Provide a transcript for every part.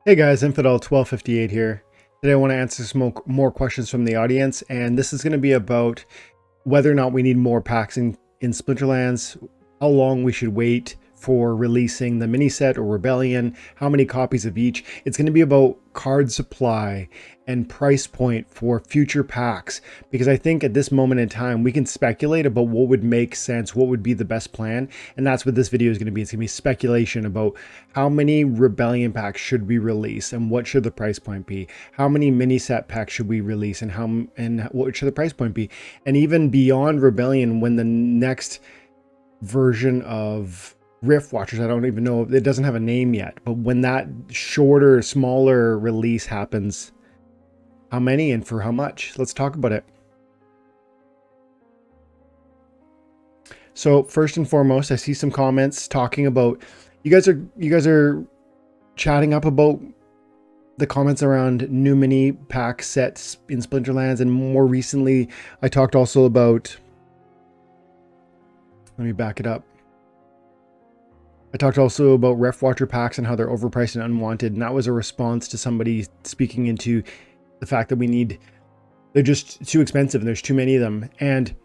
Hey guys, Infidel1258 here. Today I want to answer some more questions from the audience, and this is going to be about whether or not we need more packs in Splinterlands, how long we should wait for releasing the mini set or Rebellion, how many copies of each. It's going to be about card supply and price point for future packs, because I think at this moment in time we can speculate about what would make sense, what would be the best plan, and that's what this video is going to be. It's going to be speculation about how many Rebellion packs should we release and what should the price point be, how many mini set packs should we release and what should the price point be, and even beyond Rebellion, when the next version of Rift Watchers, I don't even know, it doesn't have a name yet, but when that shorter, smaller release happens, how many and for how much? Let's talk about it. So first and foremost, I see some comments talking about, you guys are chatting up about the comments around new mini pack sets in Splinterlands, and more recently I talked also about, let me back it up. I talked also about Ref Watcher packs and how they're overpriced and unwanted, and that was a response to somebody speaking into the fact that they're just too expensive and there's too many of them. And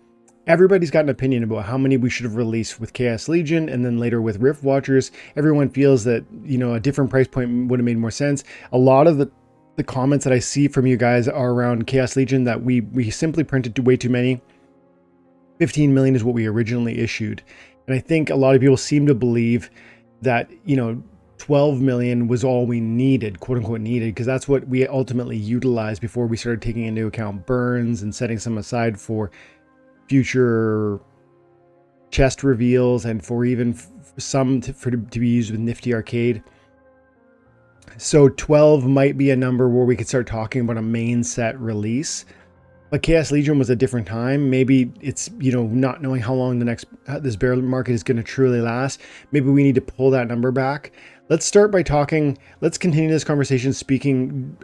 everybody's got an opinion about how many we should have released with Chaos Legion and then later with Rift Watchers. Everyone feels that, you know, a different price point would have made more sense. A lot of the comments that I see from you guys are around Chaos Legion, that we simply printed way too many. 15 million is what we originally issued. And I think a lot of people seem to believe that, you know, 12 million was all we needed, quote unquote needed, because that's what we ultimately utilized before we started taking into account burns and setting some aside for future chest reveals and for even some to be used with Nifty Arcade. So 12 might be a number where we could start talking about a main set release. But Chaos Legion was a different time. Maybe it's, you know, not knowing how long this bear market is going to truly last. Maybe we need to pull that number back. Let's start by talking. Let's continue this conversation speaking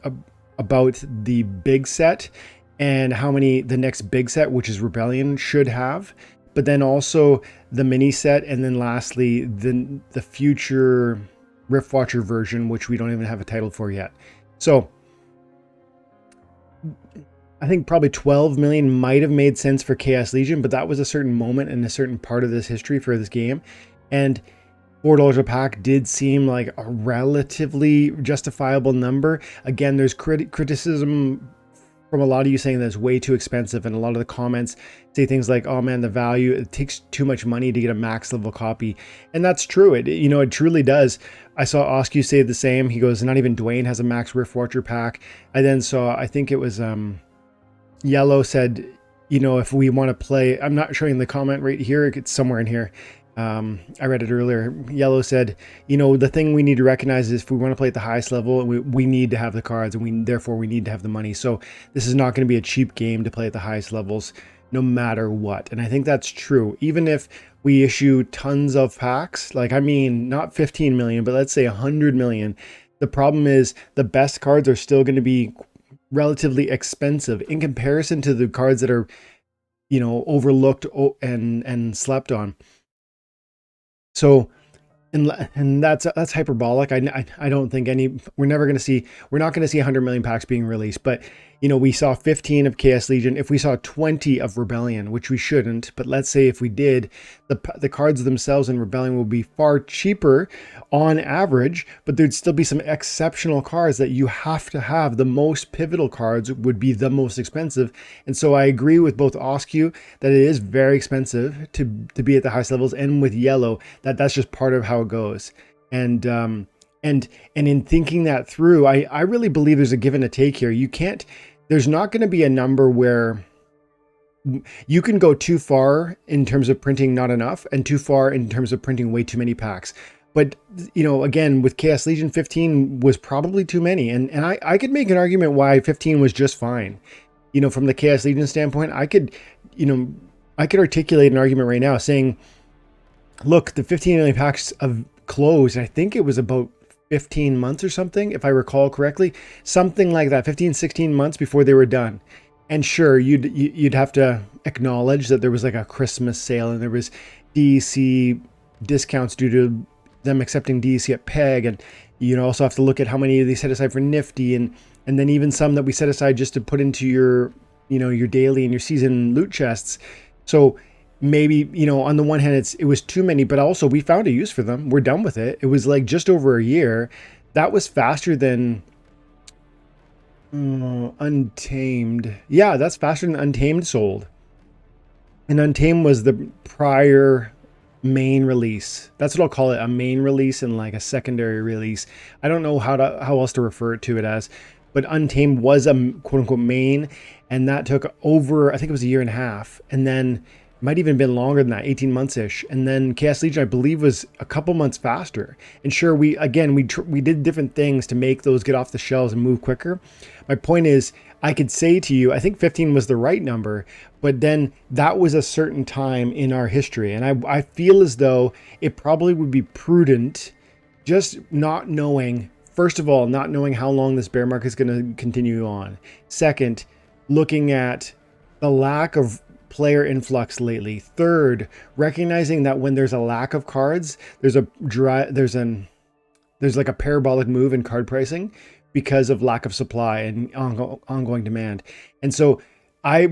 about the big set and how many the next big set, which is Rebellion, should have. But then also the mini set, and then lastly the future Rift Watcher version, which we don't even have a title for yet. So I think probably 12 million might have made sense for Chaos Legion, but that was a certain moment and a certain part of this history for this game. And $4 a pack did seem like a relatively justifiable number. Again, there's criticism from a lot of you saying that it's way too expensive, and a lot of the comments say things like, oh man, the value, it takes too much money to get a max level copy. And that's true. It truly does. I saw Oscu say the same. He goes, not even Dwayne has a max Rift Watcher pack. I then saw, I think it was Yellow said, you know, if we want to play, I'm not showing the comment right here, it's somewhere in here. I read it earlier. Yellow said, you know, the thing we need to recognize is if we want to play at the highest level, we need to have the cards, and therefore we need to have the money. So this is not going to be a cheap game to play at the highest levels, no matter what. And I think that's true. Even if we issue tons of packs, like, I mean, not 15 million, but let's say 100 million. The problem is the best cards are still going to be relatively expensive in comparison to the cards that are, you know, overlooked and slept on. So, and that's hyperbolic. I don't think we're not going to see 100 million packs being released, but you know, we saw 15 of Chaos Legion. If we saw 20 of Rebellion, which we shouldn't, but let's say if we did, the cards themselves in Rebellion will be far cheaper on average, but there'd still be some exceptional cards that you have to have. The most pivotal cards would be the most expensive. And so I agree with both Oscu that it is very expensive to be at the highest levels, and with Yellow that's just part of how it goes. And in thinking that through, I really believe there's a give and a take here. There's not going to be a number where you can go too far in terms of printing not enough, and too far in terms of printing way too many packs. But, you know, again, with Chaos Legion, 15 was probably too many. And I could make an argument why 15 was just fine. You know, from the Chaos Legion standpoint, I could articulate an argument right now saying, look, the 15 million packs of closed, I think it was about 15 months or something, if I recall correctly, something like that, 15, 16 months before they were done. And sure, you'd have to acknowledge that there was like a Christmas sale and there was DC discounts due to them accepting DEC at peg, and you also have to look at how many they set aside for Nifty, and then even some that we set aside just to put into your your daily and your season loot chests. So maybe on the one hand it was too many, but also we found a use for them. We're done with it. It was like just over a year. That was faster than Untamed. Yeah, that's faster than Untamed sold. And Untamed was the prior main release. That's what I'll call it, a main release and like a secondary release. I don't know how else to refer to it as, but Untamed was a quote unquote main, and that took over, I think it was a year and a half, and then might even been longer than that, 18 months ish. And then Chaos Legion, I believe, was a couple months faster. And sure, we did different things to make those get off the shelves and move quicker. My point is, I could say to you, I think 15 was the right number, but then that was a certain time in our history. And I feel as though it probably would be prudent, just not knowing, first of all, not knowing how long this bear market is going to continue on. Second, looking at the lack of player influx lately. Third, recognizing that when there's a lack of cards, there's like a parabolic move in card pricing because of lack of supply and ongoing demand. And so I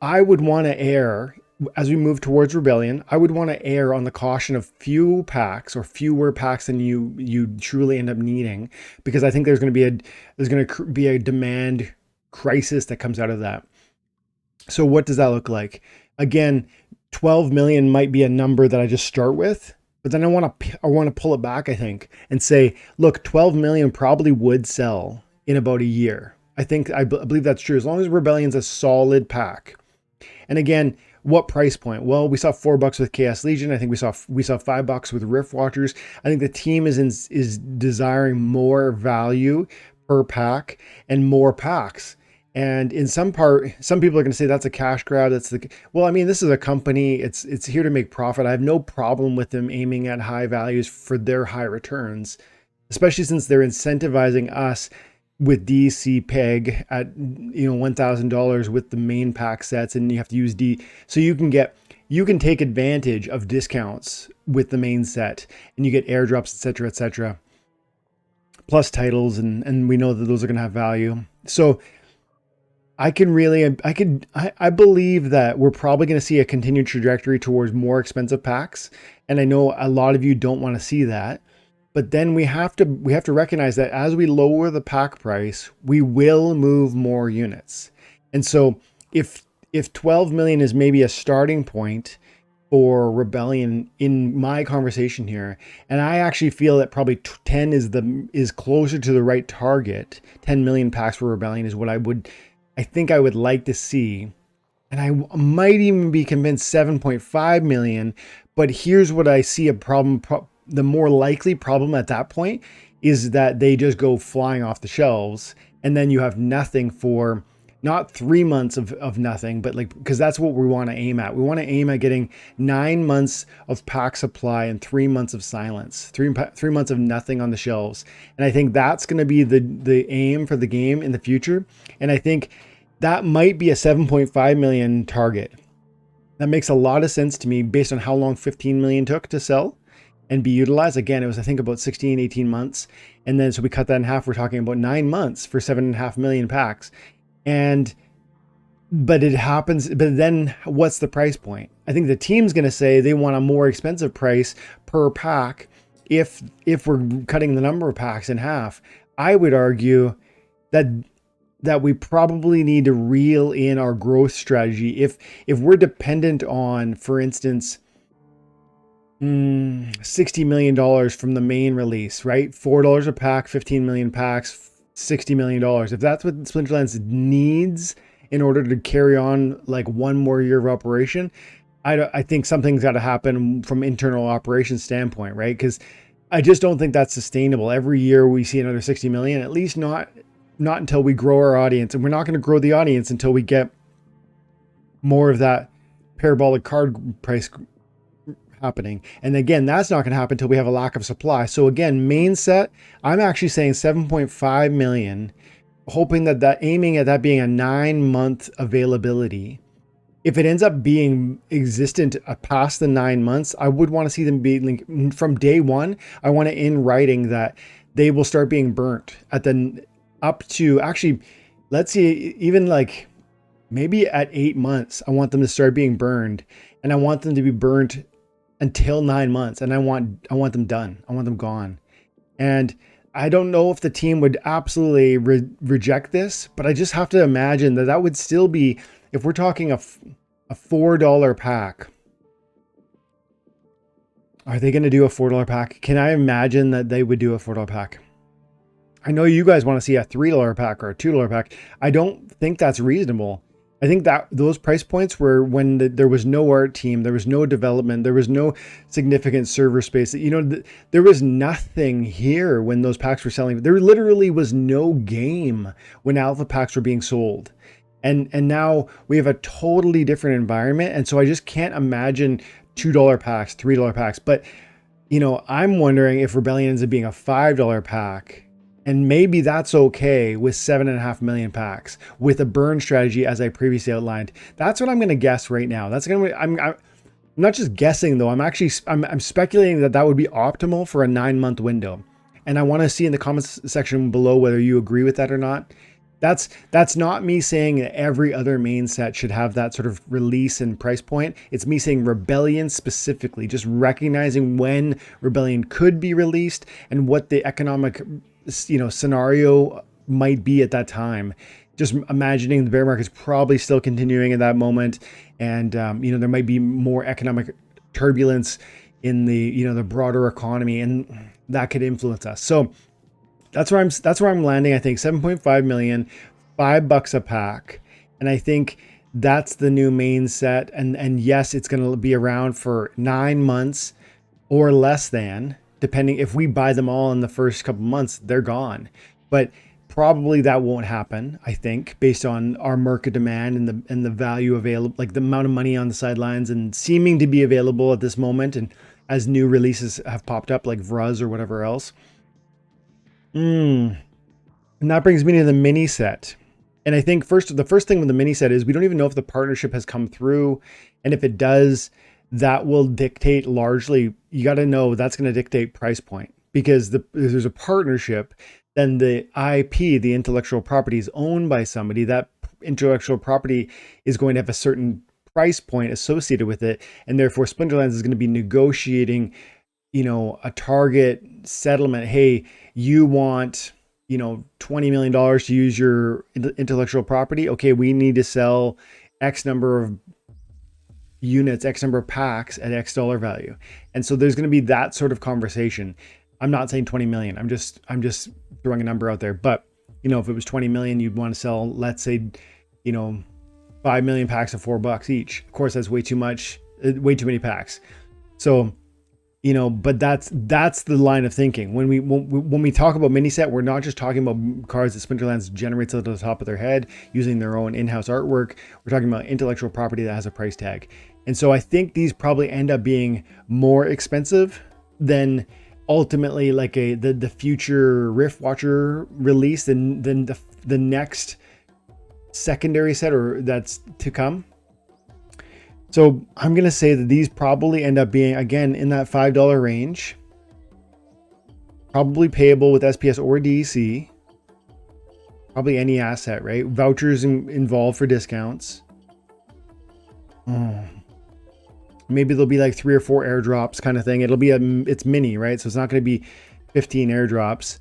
would want to err, as we move towards Rebellion, I would want to err on the caution of few packs or fewer packs than you truly end up needing, because I think there's going to be a demand crisis that comes out of that. So what does that look like? Again, 12 million might be a number that I just start with, but then I want to pull it back, I think, and say, look, 12 million probably would sell in about a year. I believe that's true, as long as Rebellion's a solid pack. And again, what price point? Well, we saw $4 with Chaos Legion. I think we saw $5 with Rift Watchers. I think the team is desiring more value per pack and more packs. And in some people are going to say that's a cash grab. Well, I mean, this is a company. It's here to make profit. I have no problem with them aiming at high values for their high returns, especially since they're incentivizing us with DC peg at $1,000 with the main pack sets, and you have to use so you can take advantage of discounts with the main set, and you get airdrops, etc., plus titles, and we know that those are going to have value. So I believe that we're probably going to see a continued trajectory towards more expensive packs. And I know a lot of you don't want to see that, but then we have to recognize that as we lower the pack price, we will move more units. And so if 12 million is maybe a starting point for Rebellion in my conversation here, and I actually feel that probably 10 is closer to the right target. 10 million packs for Rebellion is what I think I would like to see. And I might even be convinced 7.5 million, but here's what I see a problem. The more likely problem at that point is that they just go flying off the shelves, and then you have nothing for not 3 months of nothing, but because that's what we want to aim at. We want to aim at getting 9 months of pack supply and 3 months of silence, three months of nothing on the shelves. And I think that's going to be the aim for the game in the future. And I think that might be a 7.5 million target. That makes a lot of sense to me based on how long 15 million took to sell and be utilized. Again, it was, I think, about 16, 18 months. And then, so we cut that in half. We're talking about 9 months for 7.5 million packs. But it happens. But then what's the price point? I think the team's going to say they want a more expensive price per pack if we're cutting the number of packs in half. I would argue that we probably need to reel in our growth strategy. If we're dependent on, for instance, $60 million from the main release, right? $4 a pack, 15 million packs, $60 million. If that's what Splinterlands needs in order to carry on like one more year of operation, I think something's got to happen from internal operations standpoint, right? Because I just don't think that's sustainable. Every year we see another 60 million, at least not until we grow our audience. And we're not going to grow the audience until we get more of that parabolic card price happening. And again, that's not going to happen until we have a lack of supply. So again, main set, I'm actually saying 7.5 million, hoping that aiming at that being a 9-month availability. if it ends up being existent past the 9 months, I would want to see them be like, from day one. I want it in writing that they will start being burnt at the up to, actually, let's see, even like maybe at 8 months, I want them to start being burned, and I want them to be burnt until 9 months, and I want them done. I want them gone. And I don't know if the team would absolutely reject this, but I just have to imagine that that would still be, if we're talking a $4 pack. Are they going to do a $4 pack? Can I imagine that they would do a $4 pack? I know you guys want to see a $3 pack or a $2 pack. I don't think that's reasonable. I think that those price points were when there was no art team, there was no development, there was no significant server space. You know, there was nothing here when those packs were selling. There literally was no game when alpha packs were being sold. And now we have a totally different environment. And so I just can't imagine $2 packs, $3 packs. But, you know, I'm wondering if Rebellion ends up being a $5 pack. And maybe that's okay with 7.5 million packs with a burn strategy, as I previously outlined. That's what I'm going to guess right now. That's going to, I'm not just guessing though. I'm speculating that would be optimal for a 9-month window. And I want to see in the comments section below whether you agree with that or not. That's not me saying that every other main set should have that sort of release and price point. It's me saying Rebellion specifically, just recognizing when Rebellion could be released and what the economic, you know, scenario might be at that time. Just imagining the bear market's probably still continuing at that moment, and you know, there might be more economic turbulence in the, you know, the broader economy, and that could influence us. So that's where I'm landing. I think 7.5 million, $5 a pack, and I think that's the new main set. And yes, it's going to be around for 9 months or less than. Depending, if we buy them all in the first couple months, they're gone. But probably that won't happen, I think, based on our market demand and the value available, like the amount of money on the sidelines and seeming to be available at this moment. And as new releases have popped up, like Vruz or whatever else. And that brings me to the mini set. And I think the first thing with the mini set is we don't even know if the partnership has come through. And if it does, that will dictate largely, you got to know that's going to dictate price point, because if there's a partnership, then the IP, the intellectual property, is owned by somebody. That intellectual property is going to have a certain price point associated with it. And therefore Splinterlands is going to be negotiating, you know, a target settlement. Hey, you want, you know, $20 million to use your intellectual property. Okay, we need to sell X number of units, X number of packs at X dollar value. And so there's going to be that sort of conversation. I'm not saying 20 million. I'm just throwing a number out there. But, you know, if it was 20 million, you'd want to sell, let's say, you know, 5 million packs of $4 each. Of course, that's way too much, way too many packs. So, you know, but that's the line of thinking. When we talk about mini set, we're not just talking about cards that Splinterlands generates at the top of their head using their own in-house artwork. We're talking about intellectual property that has a price tag. And so I think these probably end up being more expensive than ultimately like the future Rift Watcher release than the next secondary set or that's to come. So I'm going to say that these probably end up being, again, in that $5 range, probably payable with SPS or DC, probably any asset, right? Vouchers involved for discounts. Maybe there'll be like 3 or 4 airdrops kind of thing. It'll be it's mini, right? So it's not going to be 15 airdrops.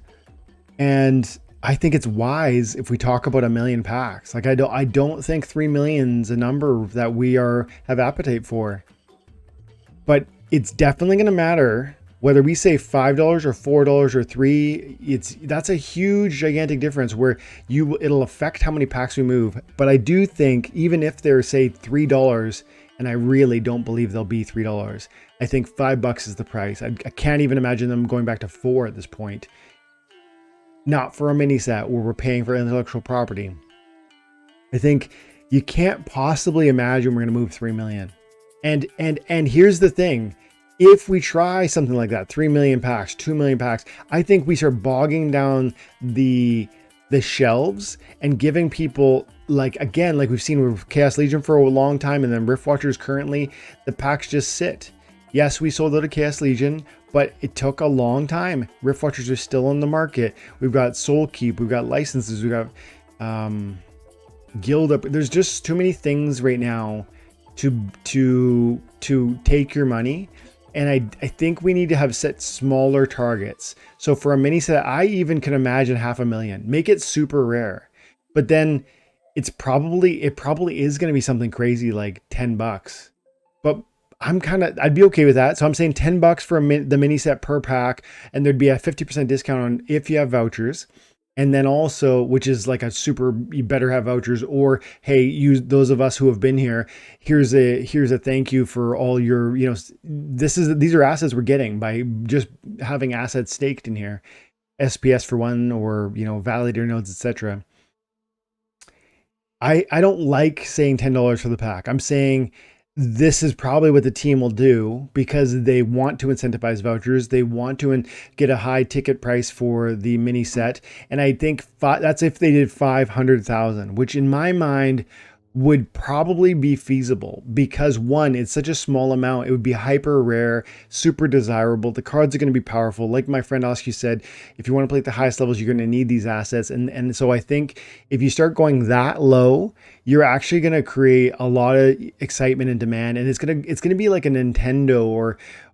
And I think it's wise if we talk about 1 million packs. Like I don't think 3 million's a number that we have appetite for. But it's definitely going to matter whether we say $5 or $4 or $3. That's a huge, gigantic difference where it'll affect how many packs we move. But I do think even if they're say $3, and I really don't believe they'll be $3, I think $5 is the price. I can't even imagine them going back to 4 at this point. Not for a mini set where we're paying for intellectual property. I think you can't possibly imagine we're going to move 3 million. And here's the thing. If we try something like that, 3 million packs, 2 million packs, I think we start bogging down the the shelves and giving people, like, again, like we've seen with Chaos Legion for a long time, and then Rift Watchers currently, the packs just sit. Yes, we sold out of Chaos Legion, but it took a long time. Rift Watchers are still on the market. We've got Soul Keep, we've got licenses, we've got Guild Up. There's just too many things right now to take your money. And I think we need to have set smaller targets. So for a mini set, I even can imagine 500,000. Make it super rare. But then it probably is going to be something crazy like $10. But I'd be okay with that. So I'm saying $10 for the mini set per pack, and there'd be a 50% discount on if you have vouchers. And then also, which is like a super, you better have vouchers, or hey, use those of us who have been here. Here's a thank you for all your, these are assets we're getting by just having assets staked in here. SPS for one, or validator nodes, etc. I don't like saying $10 for the pack. I'm saying this is probably what the team will do because they want to incentivize vouchers. They want to get a high ticket price for the mini set. And I think that's if they did 500,000, which in my mind would probably be feasible because one, it's such a small amount. It would be hyper rare, super desirable. The cards are going to be powerful. Like my friend Oski said, if you want to play at the highest levels, you're going to need these assets. And so I think if you start going that low, you're actually going to create a lot of excitement and demand. And it's going to be like a Nintendo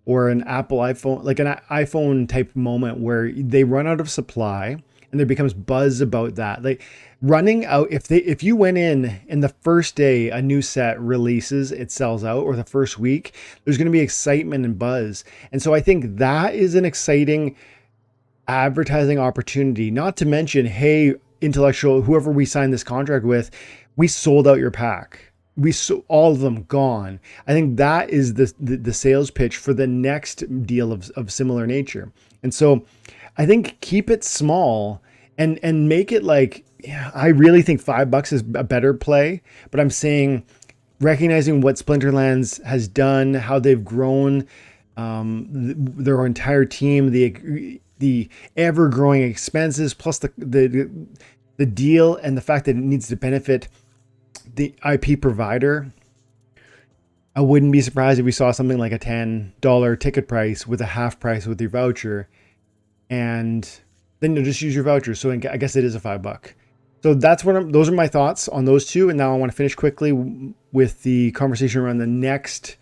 or an Apple iPhone, like an iPhone type moment where they run out of supply and there becomes buzz about that. Like running out, if you went in the first day a new set releases, it sells out, or the first week, there's going to be excitement and buzz. And so I think that is an exciting advertising opportunity. Not to mention, hey, Intellectual, whoever we signed this contract with, we sold out your pack. All of them gone. I think that is the sales pitch for the next deal of similar nature. And so I think keep it small and make it like, yeah, I really think $5 is a better play, but I'm saying recognizing what Splinterlands has done, how they've grown, their entire team, the ever growing expenses, plus the deal and the fact that it needs to benefit the IP provider. I wouldn't be surprised if we saw something like a $10 ticket price with a half price with your voucher, and then you'll just use your voucher. So I guess it is a $5. So those are my thoughts on those two. And now I want to finish quickly with the conversation around the next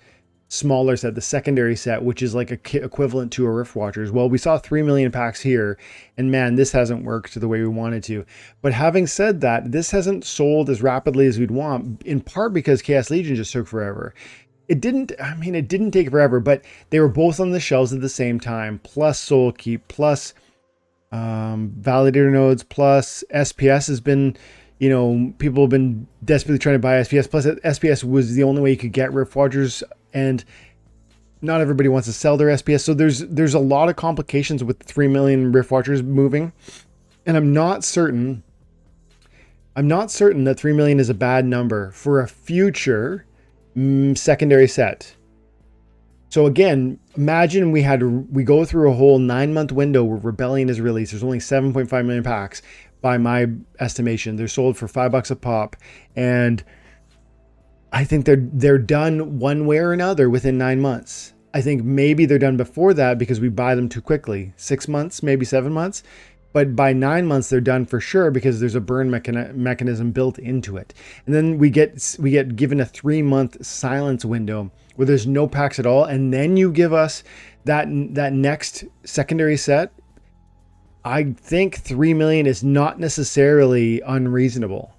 smaller set, the secondary set, which is like equivalent to a Rift Watchers. Well, we saw 3 million packs here, and man, this hasn't worked the way we wanted to. But having said that, this hasn't sold as rapidly as we'd want, in part because Chaos Legion just took forever. It didn't take forever, but they were both on the shelves at the same time, plus Soul Keep, plus validator nodes, plus SPS has been, people have been desperately trying to buy SPS, plus SPS was the only way you could get Rift Watchers, and not everybody wants to sell their SPS. So there's a lot of complications with 3 million Rift Watchers moving, and I'm not certain that 3 million is a bad number for a future secondary set. So again, imagine we go through a whole 9-month window where Rebellion is released. There's only 7.5 million packs by my estimation. They're sold for $5 a pop, and I think they're done one way or another within 9 months. I think maybe they're done before that because we buy them too quickly. 6 months, maybe 7 months. But by 9 months, they're done for sure because there's a burn mechanism built into it. And then we get given a 3-month silence window where there's no packs at all. And then you give us that next secondary set. I think 3 million is not necessarily unreasonable.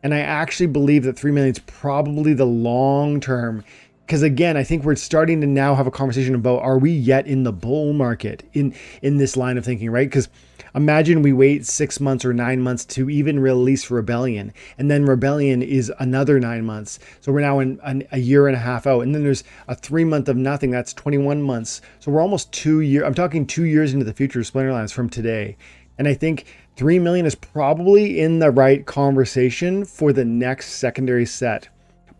And I actually believe that 3 million is probably the long term. Because again, I think we're starting to now have a conversation about, are we yet in the bull market in this line of thinking, right? Because imagine we wait 6 months or 9 months to even release Rebellion. And then Rebellion is another 9 months. So we're now in a year and a half out. And then there's a 3 month of nothing. That's 21 months. So we're almost 2 years. I'm talking 2 years into the future of Splinterlands from today. And I think 3 million is probably in the right conversation for the next secondary set.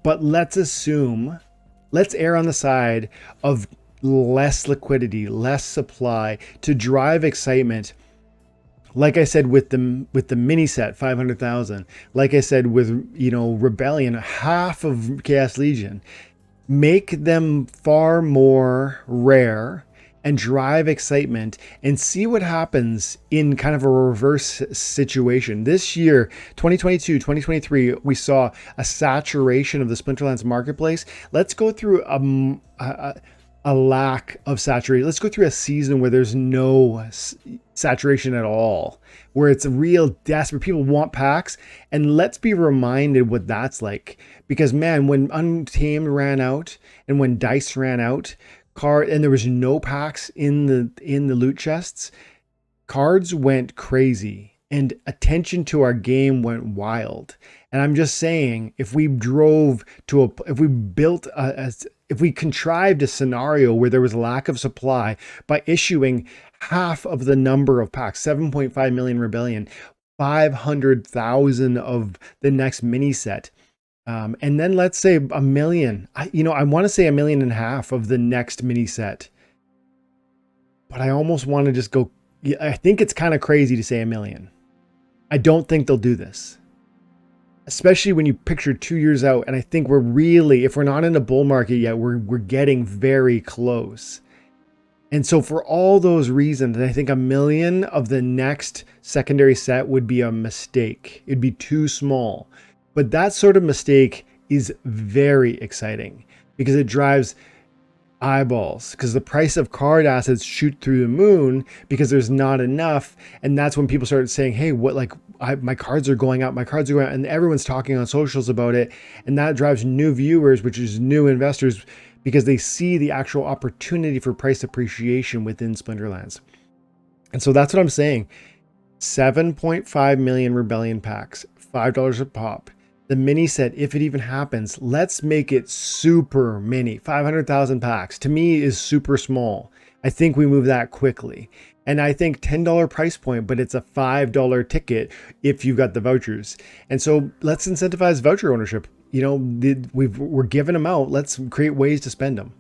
But let's err on the side of less liquidity, less supply to drive excitement Like I said with the mini set 500,000, like I said with Rebellion, half of Chaos Legion, make them far more rare and drive excitement and see what happens in kind of a reverse situation. This year, 2022, 2023, we saw a saturation of the Splinterlands marketplace. Let's go through a lack of saturation. Let's go through a season where there's no saturation at all, where it's a real desperate. People want packs, and let's be reminded what that's like. Because man, when Untamed ran out and when Dice ran out, and there was no packs in the loot chests, cards went crazy and attention to our game went wild. And I'm just saying, if we contrived a scenario where there was a lack of supply by issuing half of the number of packs, 7.5 million Rebellion, 500,000 of the next mini set, and then let's say 1 million. I want to say 1.5 million of the next mini set, but I almost want to just go. I think it's kind of crazy to say 1 million. I don't think they'll do this, especially when you picture 2 years out. And I think we're really, if we're not in a bull market yet, we're getting very close. And so for all those reasons, I think 1 million of the next secondary set would be a mistake. It'd be too small. But that sort of mistake is very exciting because it drives eyeballs, because the price of card assets shoot through the moon because there's not enough. And that's when people start saying, hey, my cards are going up, and everyone's talking on socials about it. And that drives new viewers, which is new investors, because they see the actual opportunity for price appreciation within Splinterlands. And so that's what I'm saying. 7.5 million Rebellion packs, $5 a pop. The mini set, if it even happens, let's make it super mini. 500,000 packs to me is super small. I think we move that quickly. And I think $10 price point, but it's a $5 ticket if you've got the vouchers. And so let's incentivize voucher ownership. We're giving them out. Let's create ways to spend them.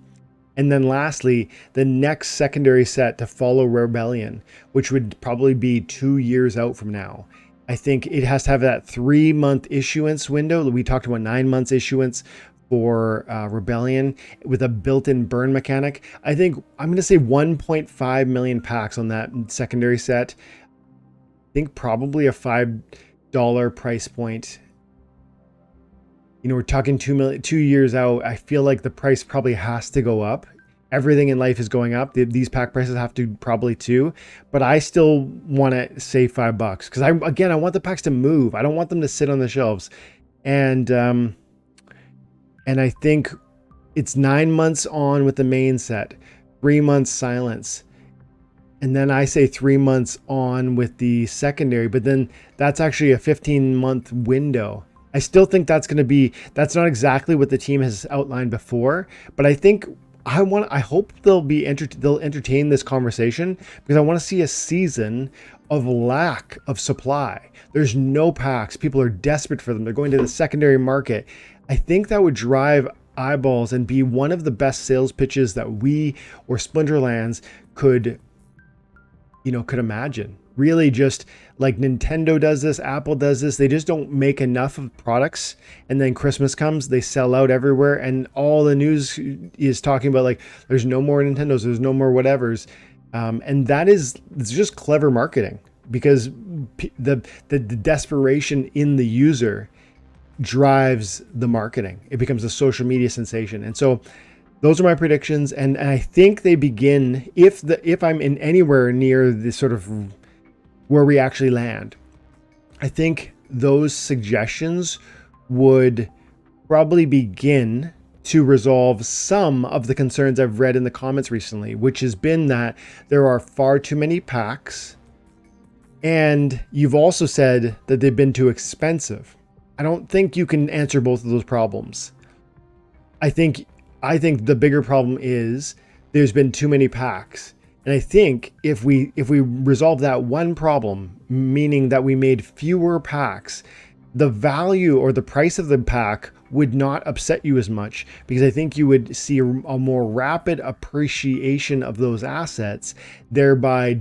And then lastly, the next secondary set to follow Rebellion, which would probably be 2 years out from now. I think it has to have that 3-month issuance window. We talked about 9 months issuance for Rebellion with a built-in burn mechanic. I think I'm going to say 1.5 million packs on that secondary set. I think probably a $5 price point. We're talking 2 years out. I feel like the price probably has to go up. Everything in life is going up. These pack prices have to probably too, but I still want to say $5 because I want the packs to move. I don't want them to sit on the shelves. And I think it's 9 months on with the main set, 3 months silence. And then I say 3 months on with the secondary, but then that's actually a 15-month window. I still think that's not exactly what the team has outlined before, but I think I hope they'll entertain this conversation because I want to see a season of lack of supply. There's no packs. People are desperate for them. They're going to the secondary market. I think that would drive eyeballs and be one of the best sales pitches that we or Splinterlands could imagine. Really, just like Nintendo does this, Apple does this. They just don't make enough of products, and then Christmas comes, they sell out everywhere, and all the news is talking about like there's no more Nintendos, there's no more whatevers, and it's just clever marketing because the desperation in the user drives the marketing. It becomes a social media sensation, and so. Those are my predictions, and I think they begin if I'm in anywhere near the sort of where we actually land. I think those suggestions would probably begin to resolve some of the concerns I've read in the comments recently, which has been that there are far too many packs, and you've also said that they've been too expensive. I don't think you can answer both of those problems. I think the bigger problem is there's been too many packs. And I think if we resolve that one problem, meaning that we made fewer packs, the value or the price of the pack would not upset you as much, because I think you would see a more rapid appreciation of those assets, thereby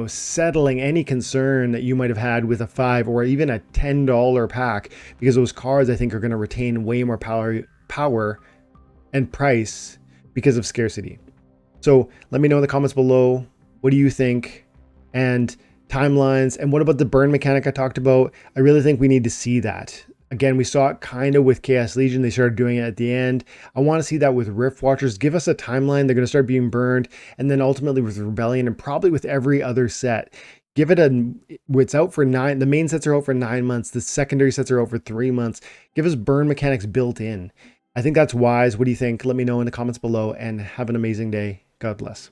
settling any concern that you might have had with a $5 or even a $10 pack, because those cards I think are going to retain way more power and price because of scarcity. So let me know in the comments below, what do you think? And timelines, and what about the burn mechanic I talked about? I really think we need to see that. Again, we saw it kind of with Chaos Legion. They started doing it at the end. I want to see that with Rift Watchers. Give us a timeline. They're going to start being burned. And then ultimately with Rebellion and probably with every other set. Give it it's out for 9. The main sets are out for 9 months. The secondary sets are out for 3 months. Give us burn mechanics built in. I think that's wise. What do you think? Let me know in the comments below, and have an amazing day. God bless.